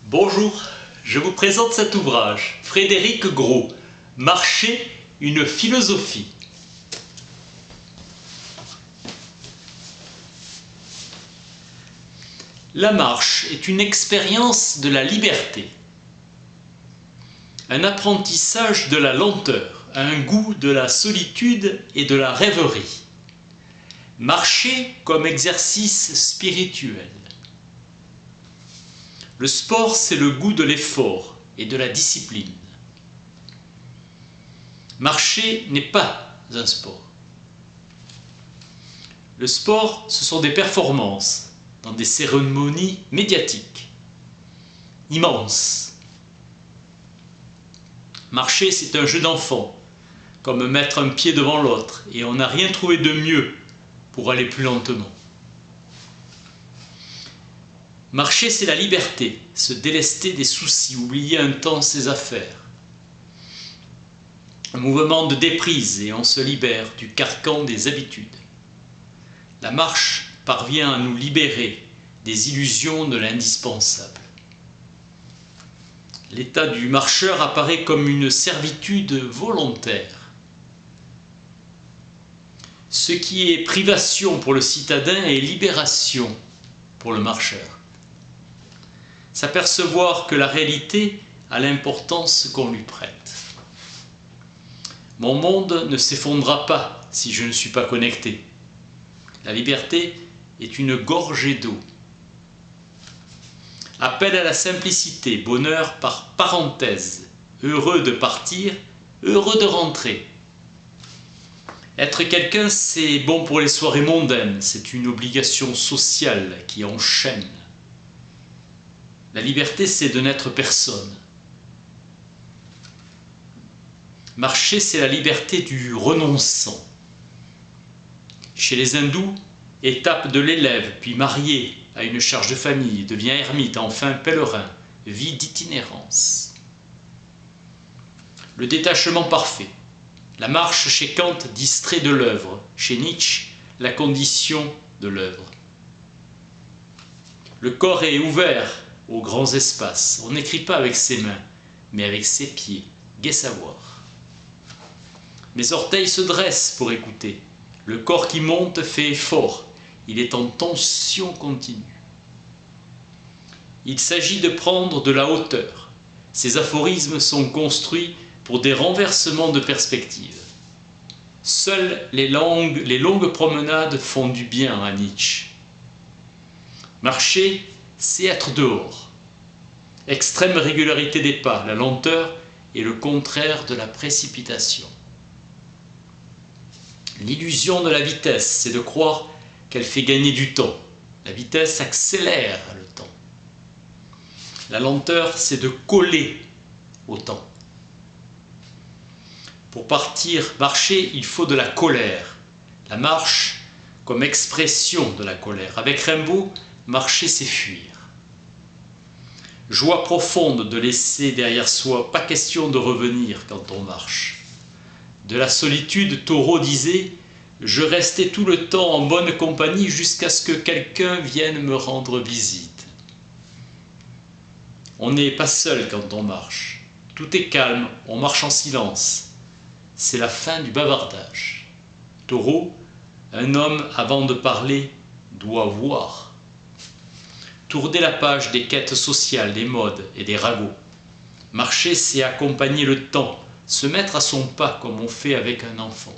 Bonjour, je vous présente cet ouvrage, Frédéric Gros, Marcher, une philosophie. La marche est une expérience de la liberté, un apprentissage de la lenteur, un goût de la solitude et de la rêverie. Marcher comme exercice spirituel. Le sport, c'est le goût de l'effort et de la discipline. Marcher n'est pas un sport. Le sport, ce sont des performances dans des cérémonies médiatiques immenses. Marcher, c'est un jeu d'enfant, comme mettre un pied devant l'autre, et on n'a rien trouvé de mieux pour aller plus lentement. Marcher, c'est la liberté, se délester des soucis, oublier un temps ses affaires. Un mouvement de déprise et on se libère du carcan des habitudes. La marche parvient à nous libérer des illusions de l'indispensable. L'état du marcheur apparaît comme une servitude volontaire. Ce qui est privation pour le citadin est libération pour le marcheur. S'apercevoir que la réalité a l'importance qu'on lui prête. Mon monde ne s'effondrera pas si je ne suis pas connecté. La liberté est une gorgée d'eau. Appel à la simplicité, bonheur par parenthèse, heureux de partir, heureux de rentrer. Être quelqu'un, c'est bon pour les soirées mondaines, c'est une obligation sociale qui enchaîne. La liberté, c'est de n'être personne. Marcher, c'est la liberté du renonçant. Chez les hindous, étape de l'élève, puis marié à une charge de famille, devient ermite, enfin pèlerin, vie d'itinérance. Le détachement parfait. La marche chez Kant distrait de l'œuvre, chez Nietzsche, la condition de l'œuvre. Le corps est ouvert aux grands espaces. On n'écrit pas avec ses mains, mais avec ses pieds. Gai savoir. Mes orteils se dressent pour écouter. Le corps qui monte fait effort. Il est en tension continue. Il s'agit de prendre de la hauteur. Ces aphorismes sont construits pour des renversements de perspective. Seules les longues promenades font du bien à Nietzsche. Marcher, c'est être dehors. Extrême régularité des pas, la lenteur est le contraire de la précipitation. L'illusion de la vitesse, c'est de croire qu'elle fait gagner du temps. La vitesse accélère le temps. La lenteur, c'est de coller au temps. Pour marcher, il faut de la colère. La marche comme expression de la colère. Avec Rimbaud, marcher, c'est fuir. Joie profonde de laisser derrière soi, pas question de revenir quand on marche. De la solitude, Thoreau disait « Je restais tout le temps en bonne compagnie jusqu'à ce que quelqu'un vienne me rendre visite. » On n'est pas seul quand on marche. Tout est calme, on marche en silence. C'est la fin du bavardage. Thoreau, un homme avant de parler doit voir. Tourner la page des quêtes sociales, des modes et des ragots. Marcher, c'est accompagner le temps, se mettre à son pas comme on fait avec un enfant.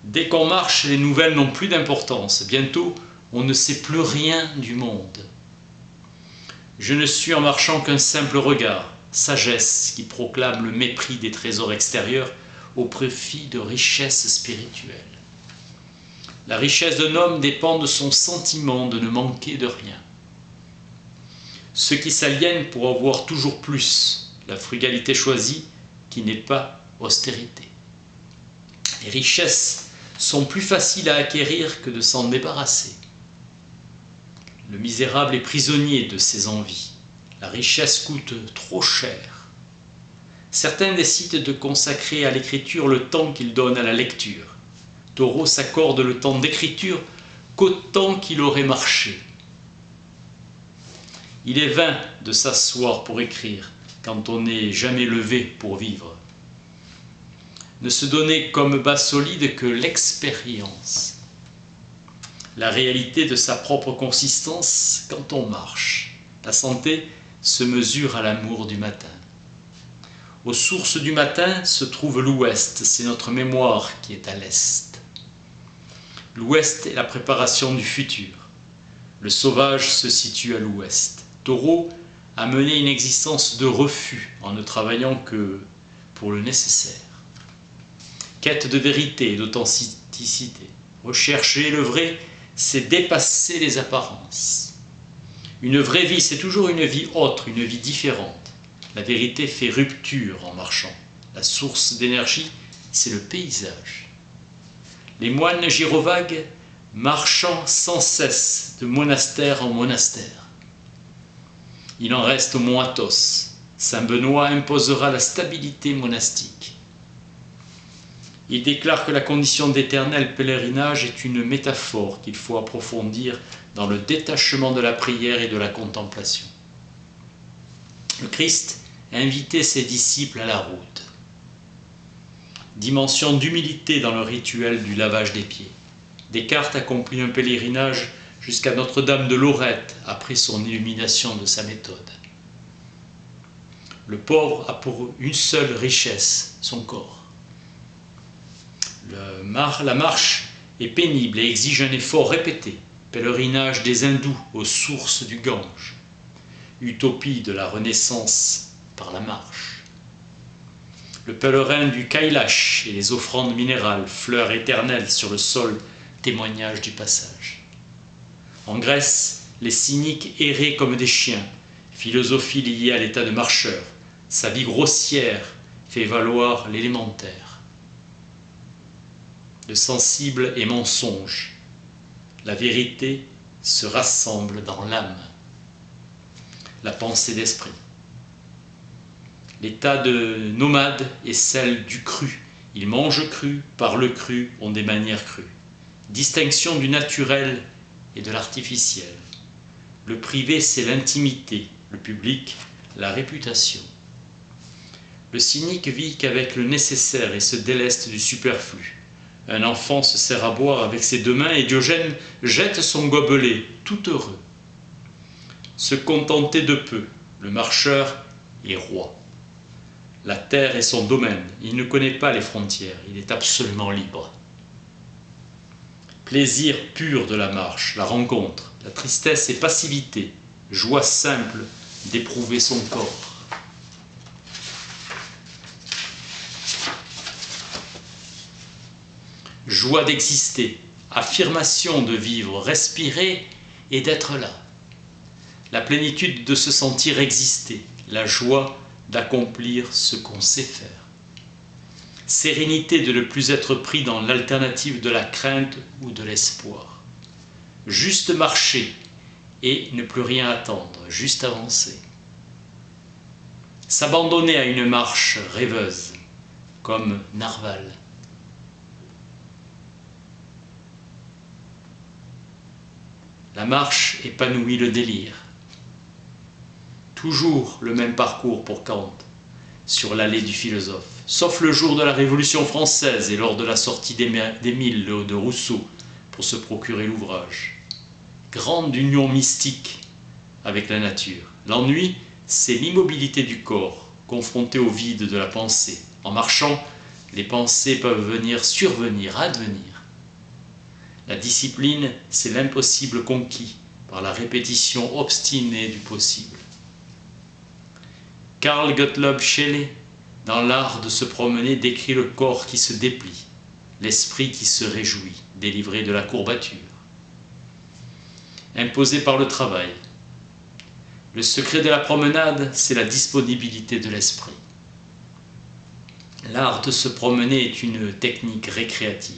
Dès qu'on marche, les nouvelles n'ont plus d'importance. Bientôt, on ne sait plus rien du monde. Je ne suis en marchant qu'un simple regard, sagesse qui proclame le mépris des trésors extérieurs au profit de richesses spirituelles. La richesse d'un homme dépend de son sentiment de ne manquer de rien. Ceux qui s'aliènent pour avoir toujours plus, la frugalité choisie qui n'est pas austérité. Les richesses sont plus faciles à acquérir que de s'en débarrasser. Le misérable est prisonnier de ses envies. La richesse coûte trop cher. Certains décident de consacrer à l'écriture le temps qu'ils donnent à la lecture. Thoreau s'accorde le temps d'écriture qu'autant qu'il aurait marché. Il est vain de s'asseoir pour écrire quand on n'est jamais levé pour vivre. Ne se donner comme base solide que l'expérience, la réalité de sa propre consistance quand on marche. La santé se mesure à l'amour du matin. Aux sources du matin se trouve l'ouest, c'est notre mémoire qui est à l'est. L'ouest est la préparation du futur. Le sauvage se situe à l'ouest. Taureau a mené une existence de refus en ne travaillant que pour le nécessaire. Quête de vérité et d'authenticité. Rechercher le vrai, c'est dépasser les apparences. Une vraie vie, c'est toujours une vie autre, une vie différente. La vérité fait rupture en marchant. La source d'énergie, c'est le paysage. Les moines gyrovagues marchant sans cesse de monastère en monastère. Il en reste au mont Athos. Saint Benoît imposera la stabilité monastique. Il déclare que la condition d'éternel pèlerinage est une métaphore qu'il faut approfondir dans le détachement de la prière et de la contemplation. Le Christ invitait ses disciples à la route. Dimension d'humilité dans le rituel du lavage des pieds. Descartes accomplit un pèlerinage jusqu'à Notre-Dame de Lorette après son illumination de sa méthode. Le pauvre a pour une seule richesse, son corps. La marche est pénible et exige un effort répété. Pèlerinage des hindous aux sources du Gange. Utopie de la renaissance par la marche. Le pèlerin du Kailash et les offrandes minérales, fleurs éternelles sur le sol, témoignage du passage. En Grèce, les cyniques erraient comme des chiens, philosophie liée à l'état de marcheur. Sa vie grossière fait valoir l'élémentaire. Le sensible est mensonge. La vérité se rassemble dans l'âme. La pensée d'esprit. L'état de nomade est celle du cru. Ils mangent cru, parlent cru, ont des manières crues. Distinction du naturel et de l'artificiel. Le privé, c'est l'intimité. Le public, la réputation. Le cynique vit qu'avec le nécessaire et se déleste du superflu. Un enfant se sert à boire avec ses deux mains et Diogène jette son gobelet, tout heureux. Se contenter de peu, le marcheur est roi. La terre est son domaine, il ne connaît pas les frontières, il est absolument libre. Plaisir pur de la marche, la rencontre, la tristesse et passivité, joie simple d'éprouver son corps. Joie d'exister, affirmation de vivre, respirer et d'être là. La plénitude de se sentir exister, la joie d'accomplir ce qu'on sait faire. Sérénité de ne plus être pris dans l'alternative de la crainte ou de l'espoir. Juste marcher et ne plus rien attendre, juste avancer. S'abandonner à une marche rêveuse, comme Narval. La marche épanouit le délire. Toujours le même parcours pour Kant, sur l'allée du philosophe, sauf le jour de la Révolution française et lors de la sortie d'Émile de Rousseau pour se procurer l'ouvrage. Grande union mystique avec la nature. L'ennui, c'est l'immobilité du corps, confronté au vide de la pensée. En marchant, les pensées peuvent survenir, advenir. La discipline, c'est l'impossible conquis par la répétition obstinée du possible. Carl Gottlob Schelle, dans l'art de se promener, décrit le corps qui se déplie, l'esprit qui se réjouit, délivré de la courbature. Imposé par le travail. Le secret de la promenade, c'est la disponibilité de l'esprit. L'art de se promener est une technique récréative.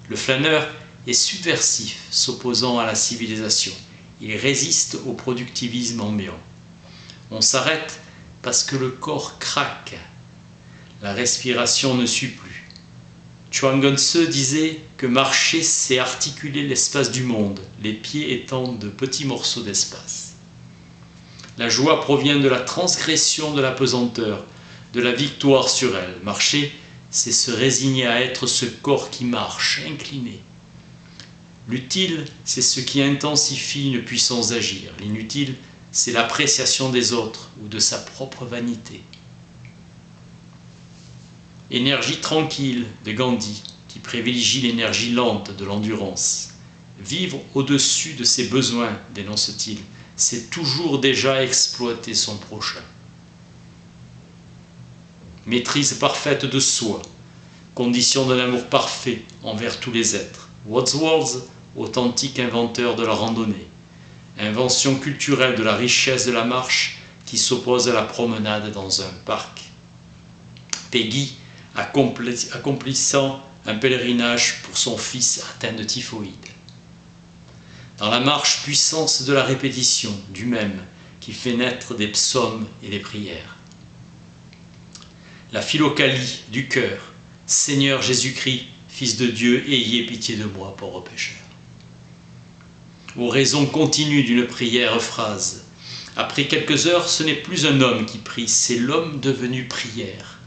Le flâneur est subversif, s'opposant à la civilisation. Il résiste au productivisme ambiant. On s'arrête parce que le corps craque. La respiration ne suit plus. Chuang Tzu disait que marcher, c'est articuler l'espace du monde, les pieds étant de petits morceaux d'espace. La joie provient de la transgression de la pesanteur, de la victoire sur elle. Marcher, c'est se résigner à être ce corps qui marche, incliné. L'utile, c'est ce qui intensifie une puissance d'agir. L'inutile, c'est l'appréciation des autres ou de sa propre vanité. Énergie tranquille de Gandhi, qui privilégie l'énergie lente de l'endurance. Vivre au-dessus de ses besoins, dénonce-t-il, c'est toujours déjà exploiter son prochain. Maîtrise parfaite de soi, condition d'un amour parfait envers tous les êtres. Wordsworth, authentique inventeur de la randonnée. Invention culturelle de la richesse de la marche qui s'oppose à la promenade dans un parc. Peggy, accomplissant un pèlerinage pour son fils atteint de typhoïde. Dans la marche, puissance de la répétition, du même, qui fait naître des psaumes et des prières. La philocalie du cœur, Seigneur Jésus-Christ, Fils de Dieu, ayez pitié de moi, pauvre pécheur. Oraison continue d'une prière phrase. Après quelques heures, ce n'est plus un homme qui prie, c'est l'homme devenu prière.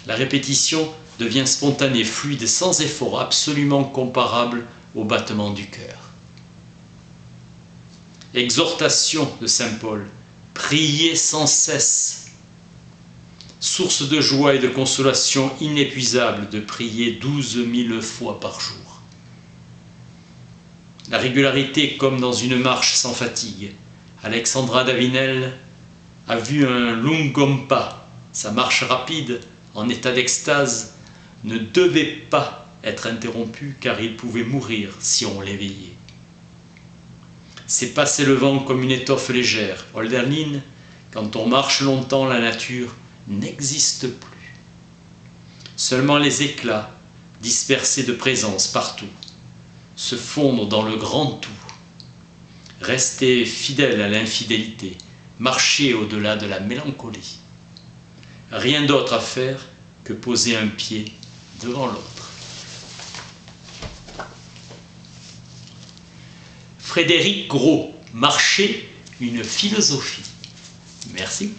La répétition devient spontanée, fluide, sans effort, absolument comparable au battement du cœur. Exhortation de saint Paul, priez sans cesse. Source de joie et de consolation inépuisable de prier 12 000 fois par jour. La régularité comme dans une marche sans fatigue. Alexandra d'Avinel a vu un Lungompa, sa marche rapide, en état d'extase, ne devait pas être interrompue car il pouvait mourir si on l'éveillait. C'est passer le vent comme une étoffe légère. Hölderlin, quand on marche longtemps, la nature n'existe plus. Seulement les éclats, dispersés de présence partout, se fondre dans le grand tout. Rester fidèle à l'infidélité, marcher au-delà de la mélancolie. Rien d'autre à faire que poser un pied devant l'autre. Frédéric Gros, marcher, une philosophie. Merci.